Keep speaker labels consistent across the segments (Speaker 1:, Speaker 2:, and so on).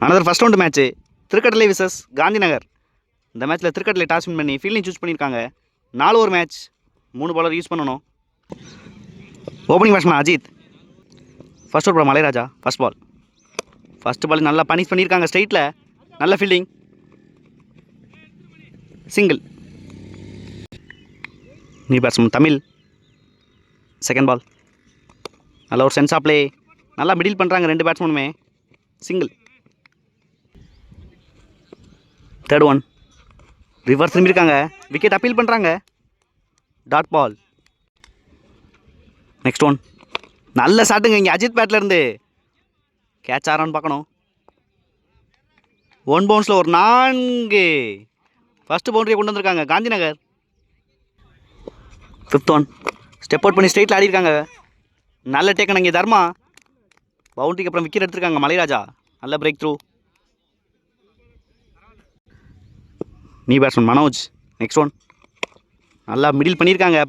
Speaker 1: Another first round match Thirukattalai versus Gandhinagar. இந்த மேட்ச்சில் Thirukattalai toss win பண்ணி ஃபீல்டிங் சூஸ் பண்ணியிருக்காங்க. 4 ஓவர் மேட்ச், 3 பாலர் யூஸ் பண்ணணும். Opening batsman Ajith. First over Malairaja. First ball. First ball நல்லா punish பண்ணியிருக்காங்க ஸ்ட்ரைட்டில். நல்ல fielding. Single. New batsman Tamil. Second ball. நல்ல ஒரு சென்ஸ் ஆஃப் ப்ளே. நல்லா மிடில் பண்ணுறாங்க 2 பேட்ஸ்மேனுமே. சிங்கிள். Third one. ரிவர்ஸ் திரும்பியிருக்காங்க. விக்கெட் அப்பீல் பண்ணுறாங்க. Dot ball. Next one. நல்ல ஷாட்டுங்க இங்கே அஜித் பேட்லேருந்து. கேட்ச் ஆறான்னு பார்க்கணும். 1 பவுன்ஸில் ஒரு 4. ஃபஸ்ட்டு பவுண்டரியை கொண்டு வந்திருக்காங்க Gandhinagar. Fifth one. Step out பண்ணி ஸ்ட்ரெயிட்டில் ஆடிருக்காங்க. நல்ல டேக்கன் இங்கே தர்மா. பவுண்டரிக்கு அப்புறம் விக்கெட் எடுத்திருக்காங்க மலைராஜா. நல்ல break through. New batsman Manoj. Next one. நல்லா மிடில் பண்ணியிருக்காங்க.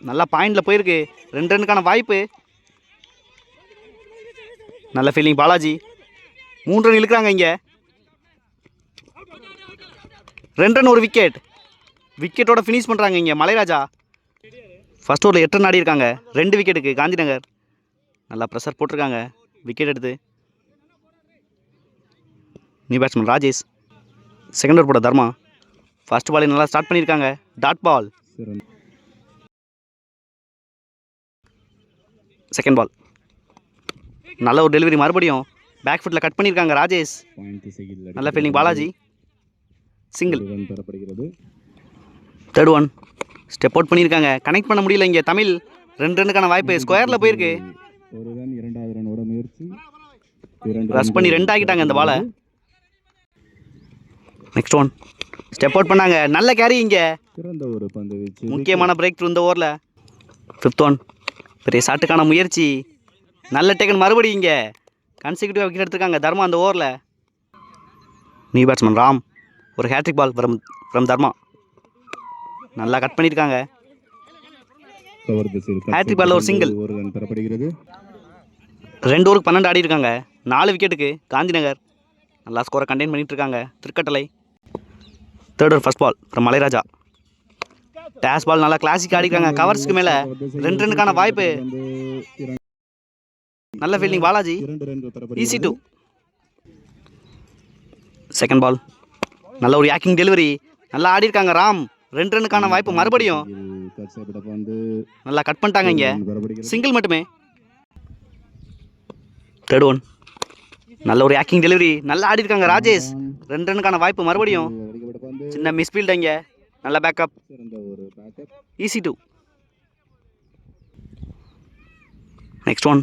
Speaker 1: நல்லா பாயிண்டில் போயிருக்கு. 2 ரன்னுக்கான வாய்ப்பு. நல்ல ஃபீல்டிங் பாலாஜி. 3 ரன் இழுக்கிறாங்க இங்கே. 2 ரன் ஒரு விக்கெட். விக்கெட்டோட ஃபினிஷ் பண்ணுறாங்க இங்கே மலைராஜா. ஃபர்ஸ்ட் ஓவரில் 8 ரன் ஆடி இருக்காங்க. 2 விக்கெட்டுக்கு காந்திநகர். நல்லா ப்ரெஷர் போட்டிருக்காங்க. விக்கெட் எடுத்து. New batsman Rajesh. Second over போட தர்மா. ஃபர்ஸ்ட் பால் நல்லா ஸ்டார்ட் பண்ணியிருக்காங்க. Dot ball. Second ball. நல்ல ஒரு டெலிவரி மறுபடியும். பேக் ஃபுட்டில் கட் பண்ணியிருக்காங்க ராஜேஷ். நல்ல fielding Balaji. Single. Third one. Step out பண்ணியிருக்காங்க. கனெக்ட் பண்ண முடியல இங்கே தமிழ். 2 ரன்னுக்கான வாய்ப்பு. ஸ்கொயரில் போயிருக்கு. ரஷ் பண்ணி 2 ஆகிட்டாங்க இந்த பாலை. Next one. ஸ்டெப் அவுட் பண்ணாங்க. நல்ல கேரி இங்கே. முக்கியமான பிரேக் த்ரூ இந்த ஓவரில். Fifth one. பெரிய ஷாட்டுக்கான முயற்சி. நல்ல டேக்கன் மறுபடி இங்கே. கன்சிக்யூட்டிவாக விக்கெட் எடுத்திருக்காங்க தர்மா அந்த ஓவரில். New batsman Ram. ஒரு ஹேட்ரிக் பால் ஃப்ரம் தர்மா. நல்லா கட் பண்ணியிருக்காங்க. ஹேட்ரிக் பாலில் ஒரு சிங்கிள். 2 ஓவருக்கு 12 ஆடி இருக்காங்க. 4 விக்கெட்டுக்கு காந்திநகர். நல்லா ஸ்கோரை கண்டெயின் பண்ணிட்டு இருக்காங்க Thirukattalai. Third over first ball from Malairaja. டேஸ் பால் நல்லா கிளாசிக் ஆடிருக்காங்க. கவர்ஸ்க்கு மேலே 2 ரன்னுக்கான வாய்ப்பு. நல்ல fielding Balaji. Easy 2. Second ball. நல்ல ஒரு யாக்கிங் டெலிவரி. நல்லா ஆடி இருக்காங்க ராம். 2 ரன்னுக்கான வாய்ப்பு மறுபடியும். நல்லா கட் பண்ணிட்டாங்க இங்கே. சிங்கிள் மட்டுமே. Third one. நல்ல ஒரு யாக்கிங் டெலிவரி. நல்லா ஆடி இருக்காங்க ராஜேஷ். 2 ரன்னுக்கான வாய்ப்பு மறுபடியும். சின்ன மிஸ்ஃபீல்டு இங்கே. நல்ல பேக்கப். ஈஸி 2. Next one.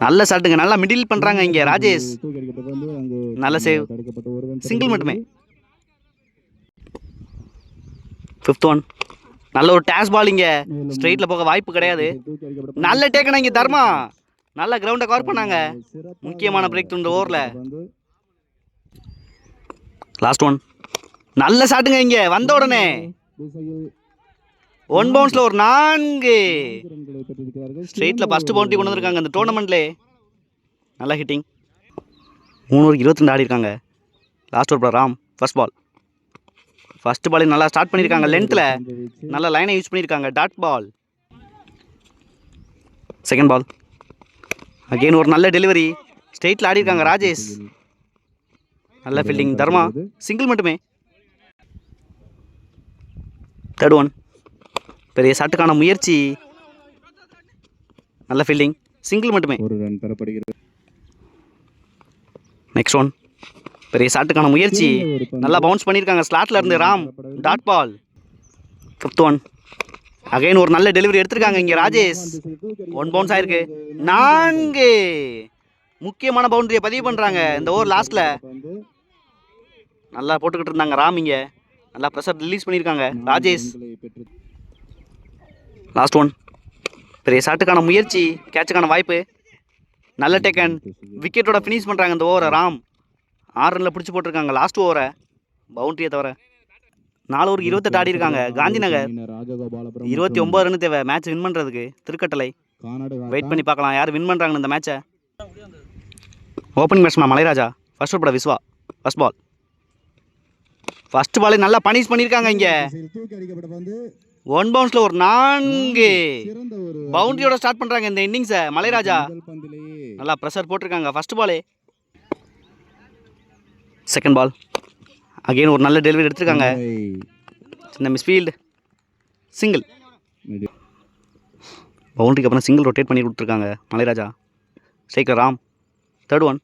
Speaker 1: நல்ல ஷாட்டுங்க. நல்லா மிடில் பண்ணுறாங்க இங்கே ராஜேஷ். நல்ல சேவ். சிங்கிள் மட்டுமே. ஃபிஃப்த் ஒன். நல்ல ஒரு டேஸ் பால் இங்கே. ஸ்ட்ரெயிட்டில் போக வாய்ப்பு கிடையாது. நல்ல டேக்கன் இங்கே தர்மா. நல்ல கிரவுண்டை கவர் பண்ணாங்க. முக்கியமான பிரேக் த்ரூ இந்த ஓவரில். Last one. நல்ல ஷாட்டுங்க இங்கே வந்த உடனே. 1 பவுன்ஸில் ஒரு 4. ஸ்ட்ரெயிட்டில் ஃபஸ்ட்டு பவுண்டரி கொண்டு வந்திருக்காங்க இந்த டோர்னமெண்ட்லே. நல்ல ஹிட்டிங். 3 ஓவருக்கு 22 ஆடி இருக்காங்க. Last over Ram. First ball. First ball நல்லா ஸ்டார்ட் பண்ணியிருக்காங்க. லென்த்தில் நல்ல லைனை யூஸ் பண்ணியிருக்காங்க. Dot ball. Second ball. Again ஒரு நல்ல டெலிவரி. ஸ்ட்ரெயிட்டில் ஆடி இருக்காங்க ராஜேஷ். நல்ல ஃபீல்டிங் தர்மா. சிங்கிள் மட்டுமே. Third one. பெரிய ஷாட்டுக்கான முயற்சி. நல்ல ஃபீல்டிங். சிங்கிள் மட்டுமே. Next one. பெரிய ஷாட்டுக்கான முயற்சி. நல்லா பவுன்ஸ் பண்ணியிருக்காங்க ஸ்லாட்டில் இருந்து Ram. Dot ball. Fifth one. Again ஒரு நல்ல டெலிவரி எடுத்திருக்காங்க இங்கே ராஜேஷ். 1 பவுன்ஸ் ஆயிருக்கு. 4. முக்கியமான பவுண்டரியை பதிவு பண்ணுறாங்க இந்த ஓவர் லாஸ்ட்டில். நல்லா போட்டுக்கிட்டு இருந்தாங்க ராம் இங்கே. நல்லா ப்ரெஷர் ரிலீஸ் பண்ணியிருக்காங்க ராஜேஷ். Last one. பெரிய ஷாட்டுக்கான முயற்சி. கேட்சுக்கான வாய்ப்பு. நல்ல டேக்கன். விக்கெட்டோட ஃபினிஷ் பண்ணுறாங்க இந்த ஓவரை ராம். 6 ரனில் பிடிச்சி போட்டிருக்காங்க லாஸ்ட் ஓவரை பவுண்டரியை தவிர. 4 ஓவருக்கு 28 ஆடி இருக்காங்க காந்திநகர். 29 ரன் தேவை மேட்ச் வின் பண்ணுறதுக்கு திருக்கட்டளை. வெயிட் பண்ணி பார்க்கலாம் யார் வின் பண்ணுறாங்கன்னு இந்த மேட்சை. Opening batsman Malairaja. ஃபர்ஸ்ட் பட விஸ்வா ஃபர்ஸ்ட் பால். ஃபர்ஸ்ட் பாலே நல்லா பனிஷ் பண்ணியிருக்காங்க இங்கே. ஒன் பவுன்ஸில் ஒரு 4 பவுண்டரியோட ஸ்டார்ட் பண்ணுறாங்க இந்த இன்னிங்ஸை மலைராஜா. நல்லா ப்ரெஷர் போட்டிருக்காங்க ஃபர்ஸ்ட் பாலே. செகண்ட் பால் அகெயின் ஒரு நல்ல டெலிவரி எடுத்திருக்காங்க. சின்ன மிஸ்ஃபீல்டு, சிங்கிள். பவுண்டரிக்கு அப்புறம் சிங்கிள் ரொட்டேட் பண்ணி கொடுத்துருக்காங்க Malairaja. Striker Ram. Third one.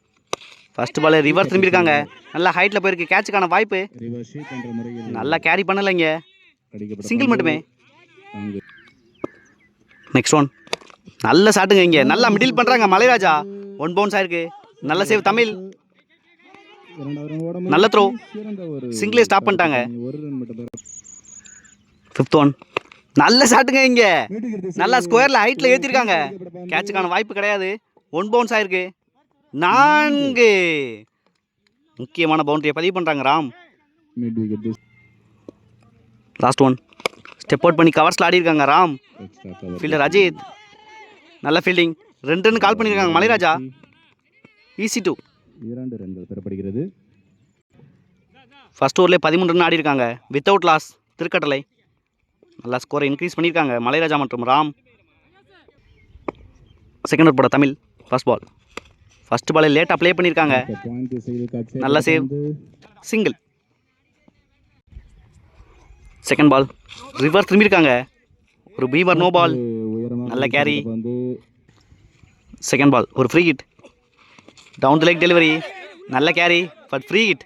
Speaker 1: First ball reverse திரும்பியிருக்காங்க. நல்லா ஹைட்டில் போயிருக்கு, கேட்சுக்கான வாய்ப்பு. நல்லா கேரி பண்ணலை இங்கே, சிங்கிள் மட்டுமே. Next one. நல்ல ஷாட்டுங்க இங்கே, நல்லா மிடில் பண்ணுறாங்க மலைராஜா. ஒன் பவுன்ஸ் ஆயிருக்கு. நல்ல சேவ் தமிழ். நல்ல த்ரோ, சிங்கிளே ஸ்டாப் பண்ணிட்டாங்க. ஃபிஃப்த் ஒன். நல்ல ஷாட்டுங்க இங்கே, நல்லா ஸ்கொயரில் ஹைட்டில் ஏற்றிருக்காங்க. கேட்சுக்கான வாய்ப்பு கிடையாது. ஒன் பவுன்ஸ் ஆயிருக்கு. 4 முக்கியமான பவுண்டரியை பதிவு பண்ணுறாங்க Ram. Last one. Step out பண்ணி கவர்ஸில் ஆடி இருக்காங்க ராம். ஃபீல்டர் அஜித். நல்ல ஃபீல்டிங். 2 ரன் கால் பண்ணியிருக்காங்க மலைராஜா. ஈஸி 2.
Speaker 2: 2 ரன்கள் பெறப்படுகிறது.
Speaker 1: ஃபர்ஸ்ட் ஓவர்லேயே 13 ரன் ஆடி இருக்காங்க வித்தவுட் லாஸ் திருக்கட்டளை. நல்லா ஸ்கோரை இன்க்ரீஸ் பண்ணியிருக்காங்க மலைராஜா மற்றும் ராம். செகண்ட் ஓவர் போட தமிழ் ஃபர்ஸ்ட் பால். ஃபர்ஸ்ட் பாலை லேட்டாக ப்ளே பண்ணியிருக்காங்க. நல்ல save, single. Second ball reverse திரும்பியிருக்காங்க. ஒரு பீமர் நோ பால். நல்ல கேரி. செகண்ட் பால் ஒரு free hit. Down the leg delivery. நல்ல carry but free hit.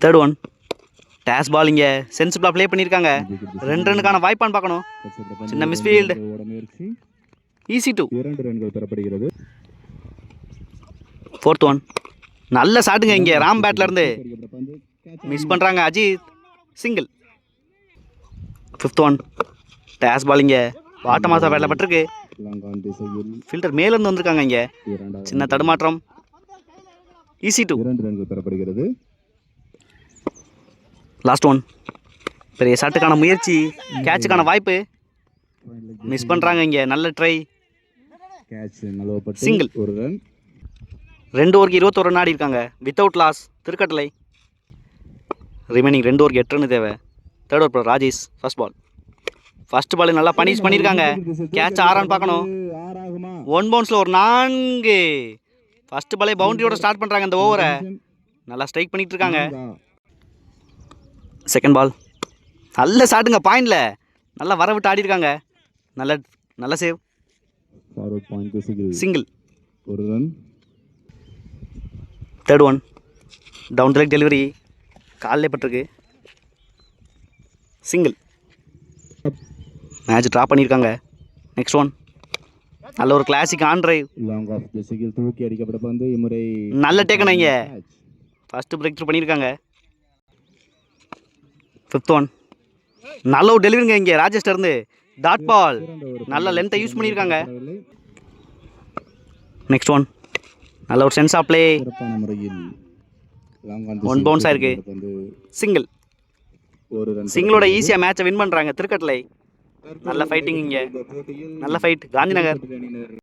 Speaker 1: Third one. டேஸ் பால் இங்கே சென்சிபிளாக ப்ளே பண்ணியிருக்காங்க. 2 ரன்னுக்கான வாய்ப்பான்னு பார்க்கணும். சின்ன மிஸ்ஃபீல்டு. ஈஸி 2.
Speaker 2: 2 ரன்கள் பெறப்படுகிறது.
Speaker 1: Fourth one. நல்ல ஷாட்டுங்க இங்கே ராம் பேட்ல இருந்து. மிஸ் பண்ணுறாங்க அஜித், சிங்கிள். Fifth one. டேஸ் பால் இங்கே வாட்டமாசா பேட்டில் பட்டிருக்கு. ஃபில்டர் மேலேருந்து வந்திருக்காங்க இங்கே. சின்ன தடுமாற்றம். ஈஸி 2.
Speaker 2: 2 ரன்கள் பெறப்படுகிறது.
Speaker 1: Last one. பெரிய ஷாட்டுக்கான முயற்சி, கேட்சுக்கான வாய்ப்பு. மிஸ் பண்ணுறாங்க இங்கே. நல்ல ட்ரை, சிங்கிள்.
Speaker 2: 1 ரன்.
Speaker 1: 2 ஓவருக்கு 21 ரன் ஆடி இருக்காங்க வித்தவுட் லாஸ் திருக்கட்டளை. ரிமைனிங் 2 ஓவருக்கு 8 ரன் தேவை. Third over Rajesh first ball. First ball நல்லா பனிஷ் பண்ணியிருக்காங்க. கேட்ச் ஆறான்னு பார்க்கணும். ஒன் பவுன்ஸில் ஒரு 4. ஃபர்ஸ்ட் பாலே பவுண்டரியோட ஸ்டார்ட் பண்ணுறாங்க இந்த ஓவரை. நல்லா ஸ்ட்ரைக் பண்ணிட்டு இருக்காங்க. செகண்ட் பால் நல்ல ஷாட்டுங்க பாயிண்டில். நல்லா வர விட்டு ஆடி இருக்காங்க. நல்ல save, single.
Speaker 2: 1 run.
Speaker 1: Third one. Down the leg delivery. காலில் பட்டிருக்கு, சிங்கிள். மேட்ச் ட்ரா பண்ணியிருக்காங்க. Next one. நல்ல ஒரு classic on drive.
Speaker 2: Long off திசையில் தூக்கி அடிக்கப்பட்ட பந்து இம்முறை
Speaker 1: நல்ல டேக்கன் இங்கே. ஃபர்ஸ்ட் பிரேக் த்ரூ பண்ணியிருக்காங்க. ஃபிஃப்த் ஒன். நல்ல ஒரு டெலிவரிங்க இங்கே ராஜேஷ்டர்ந்து. டாட் பால் நல்ல லென்த்தை யூஸ் பண்ணியிருக்காங்க. Next one. நல்ல ஒரு sense of play. One bounce ஆயிருக்கு, சிங்கிள். சிங்கிளோட ஈஸியாக மேட்சை வின் பண்ணுறாங்க திருக்கட்டளை. நல்ல ஃபைட்டிங் இங்கே. நல்ல ஃபைட் காந்திநகர்.